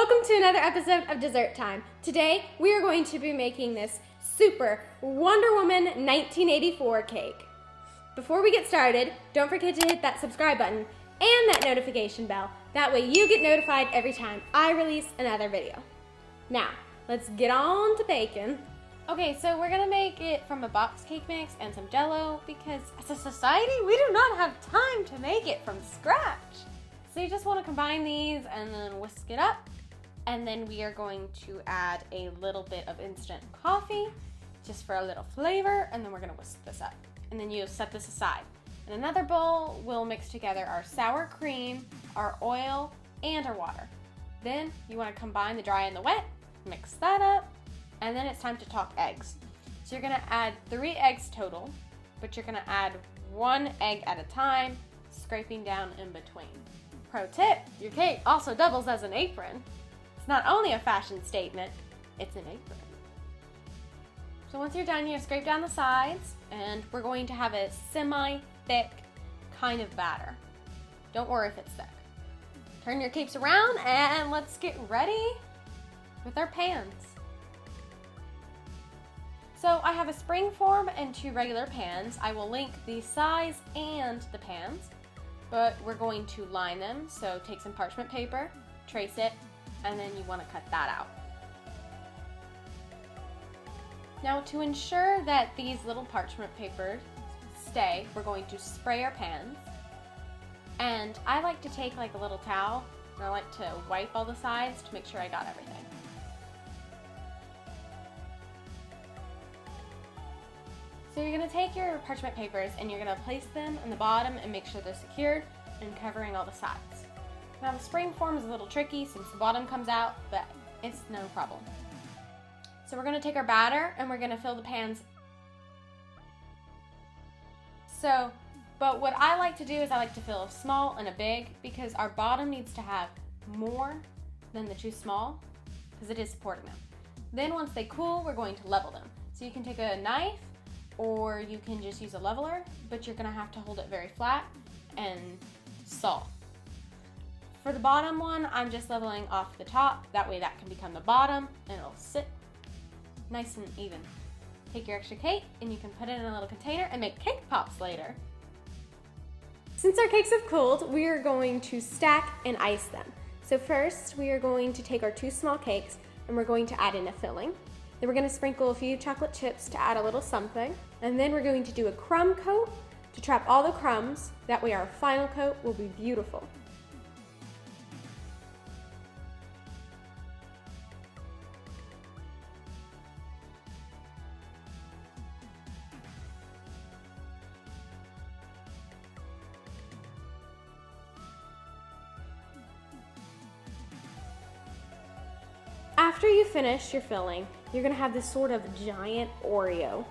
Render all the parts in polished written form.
Welcome to another episode of Dessert Time. Today, we are going to be making this super Wonder Woman 1984 cake. Before we get started, don't forget to hit that subscribe button and that notification bell. That way you get notified every time I release another video. Now, let's get on to baking. Okay, so we're gonna make it from a box cake mix and some Jell-O because as a society, we do not have time to make it from scratch. So you just wanna combine these and then whisk it up. And then we are going to add a little bit of instant coffee just for a little flavor, and then we're gonna whisk this up. And then you set this aside. In another bowl, we'll mix together our sour cream, our oil, and our water. Then you wanna combine the dry and the wet, mix that up, and then it's time to talk eggs. So you're gonna add 3 eggs total, but you're gonna add 1 egg at a time, scraping down in between. Pro tip, your cake also doubles as an apron. It's not only a fashion statement, it's an apron. So once you're done, you scrape down the sides, and we're going to have a semi-thick kind of batter. Don't worry if it's thick. Turn your cakes around, and let's get ready with our pans. So I have a spring form and 2 regular pans. I will link the size and the pans, but we're going to line them. So take some parchment paper, trace it, and then you want to cut that out. Now to ensure that these little parchment papers stay, we're going to spray our pans. And I like to take like a little towel, and I like to wipe all the sides to make sure I got everything. So you're going to take your parchment papers and you're going to place them on the bottom and make sure they're secured and covering all the sides. Now the spring form is a little tricky since the bottom comes out, but it's no problem. So we're going to take our batter and we're going to fill the pans. But what I like to do is I like to fill a small and a big because our bottom needs to have more than the 2 small because it is supporting them. Then once they cool, we're going to level them. So you can take a knife or you can just use a leveler, but you're gonna have to hold it very flat and saw. For the bottom one, I'm just leveling off the top. That way that can become the bottom and it'll sit nice and even. Take your extra cake and you can put it in a little container and make cake pops later. Since our cakes have cooled, we are going to stack and ice them. So first, we are going to take our 2 small cakes and we're going to add in a filling. Then we're going to sprinkle a few chocolate chips to add a little something. And then we're going to do a crumb coat to trap all the crumbs. That way our final coat will be beautiful. After you finish your filling, you're gonna have this sort of giant Oreo.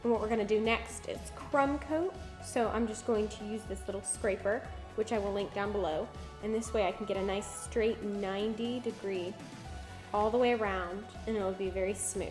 And what we're gonna do next is crumb coat. So I'm just going to use this little scraper, which I will link down below. And this way I can get a nice straight 90-degree all the way around and it'll be very smooth.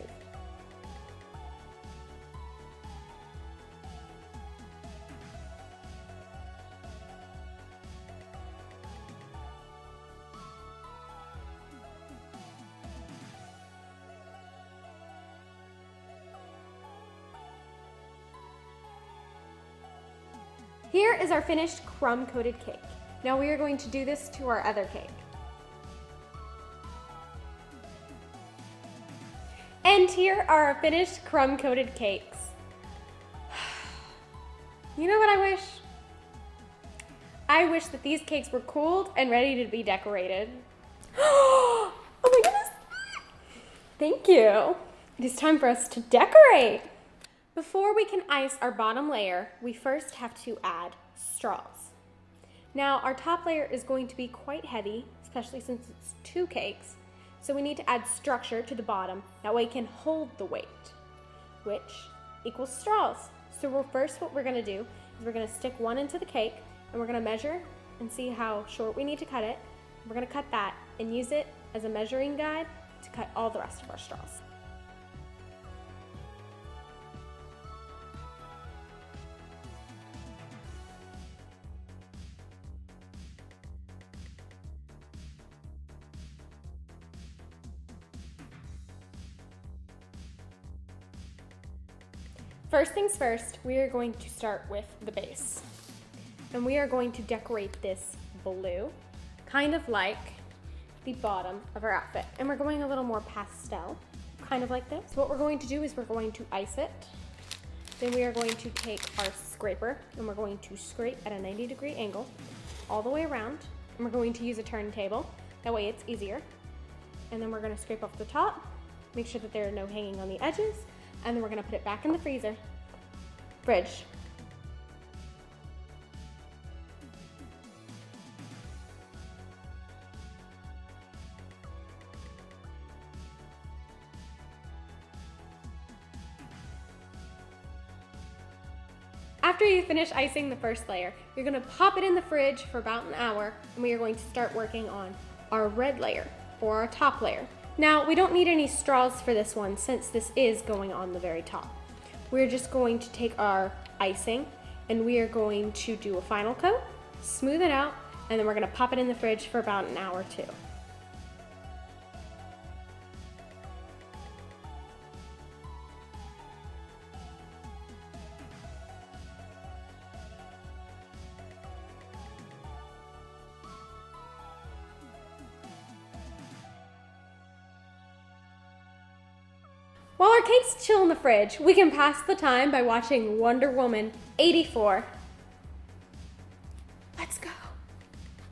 Here is our finished crumb-coated cake. Now we are going to do this to our other cake. And here are our finished crumb-coated cakes. You know what I wish? I wish that these cakes were cooled and ready to be decorated. Oh my goodness! Thank you. It is time for us to decorate. Before we can ice our bottom layer, we first have to add straws. Now our top layer is going to be quite heavy, especially since it's 2 cakes, so we need to add structure to the bottom. That way it can hold the weight, which equals straws. So what we're gonna do is we're gonna stick one into the cake and we're gonna measure and see how short we need to cut it. We're gonna cut that and use it as a measuring guide to cut all the rest of our straws. First things first, we are going to start with the base. And we are going to decorate this blue, kind of like the bottom of our outfit. And we're going a little more pastel, kind of like this. So what we're going to do is we're going to ice it. Then we are going to take our scraper and we're going to scrape at a 90-degree angle all the way around. And we're going to use a turntable. That way it's easier. And then we're going to scrape off the top, make sure that there are no hanging on the edges, and then we're going to put it back in the fridge. After you finish icing the first layer, you're going to pop it in the fridge for about an hour, and we are going to start working on our red layer, or our top layer. Now, we don't need any straws for this one since this is going on the very top. We're just going to take our icing and we are going to do a final coat, smooth it out, and then we're going to pop it in the fridge for about an hour too. While our cakes chill in the fridge, we can pass the time by watching Wonder Woman 84. Let's go.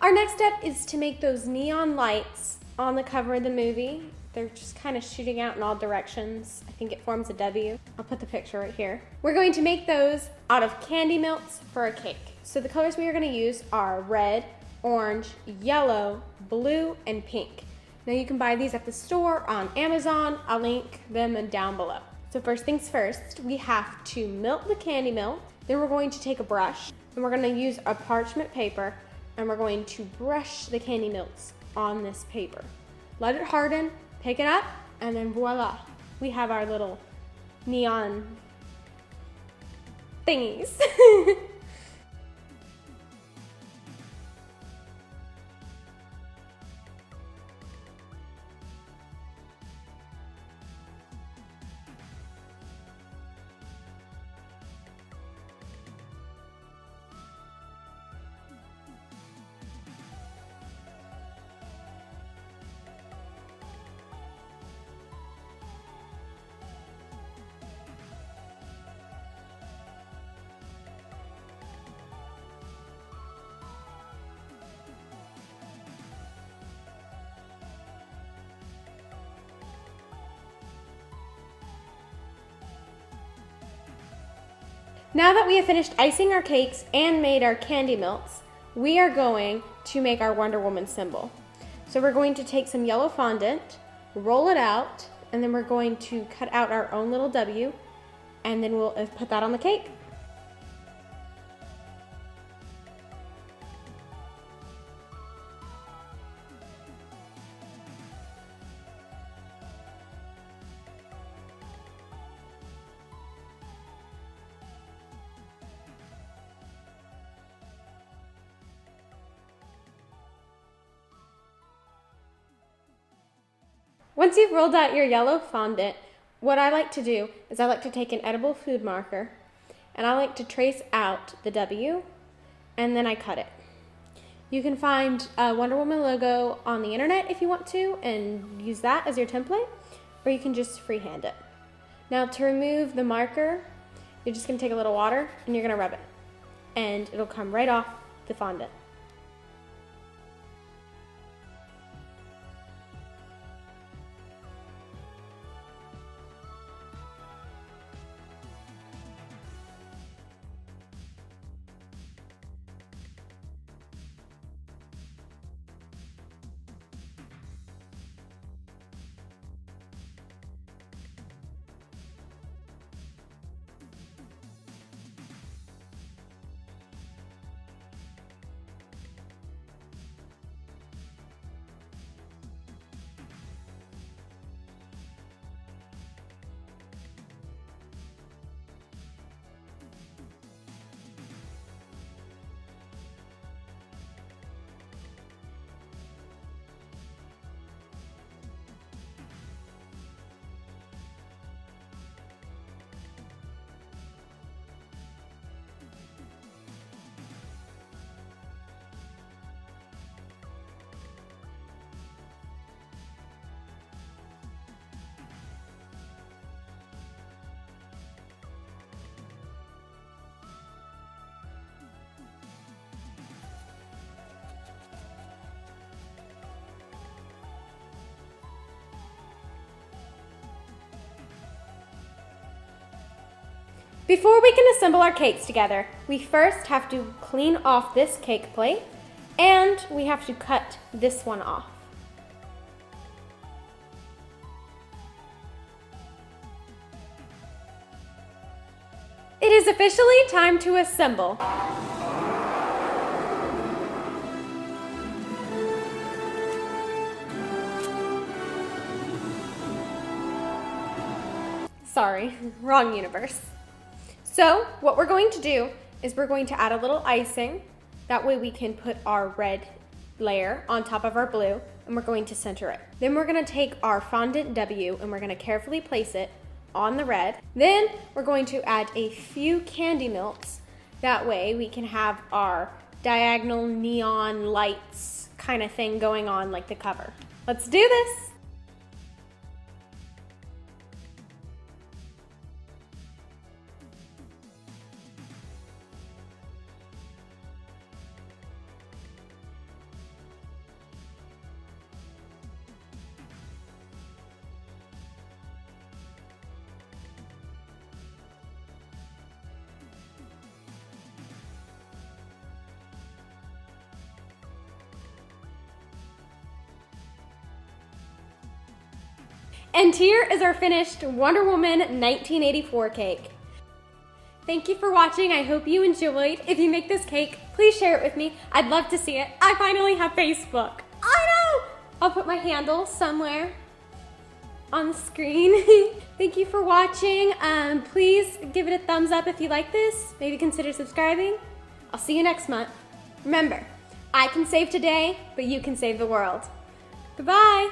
Our next step is to make those neon lights on the cover of the movie. They're just kind of shooting out in all directions. I think it forms a W. I'll put the picture right here. We're going to make those out of candy melts for a cake. So the colors we are going to use are red, orange, yellow, blue, and pink. Now you can buy these at the store on Amazon. I'll link them down below. So first things first, we have to melt the candy melt. Then we're going to take a brush and we're going to use a parchment paper and we're going to brush the candy melts on this paper. Let it harden, pick it up, and then voila, we have our little neon thingies. Now that we have finished icing our cakes and made our candy melts, we are going to make our Wonder Woman symbol. So we're going to take some yellow fondant, roll it out, and then we're going to cut out our own little W, and then we'll put that on the cake. Once you've rolled out your yellow fondant, what I like to do is I like to take an edible food marker and I like to trace out the W and then I cut it. You can find a Wonder Woman logo on the internet if you want to and use that as your template, or you can just freehand it. Now to remove the marker, you're just going to take a little water and you're going to rub it and it'll come right off the fondant. Before we can assemble our cakes together, we first have to clean off this cake plate and we have to cut this one off. It is officially time to assemble. Sorry, wrong universe. So what we're going to do is we're going to add a little icing. That way we can put our red layer on top of our blue and we're going to center it. Then we're gonna take our fondant W and we're gonna carefully place it on the red. Then we're going to add a few candy melts. That way we can have our diagonal neon lights kind of thing going on like the cover. Let's do this. And here is our finished Wonder Woman 1984 cake. Thank you for watching. I hope you enjoyed. If you make this cake, please share it with me. I'd love to see it. I finally have Facebook. I know! I'll put my handle somewhere on the screen. Thank you for watching. Please give it a thumbs up if you like this. Maybe consider subscribing. I'll see you next month. Remember, I can save today, but you can save the world. Goodbye.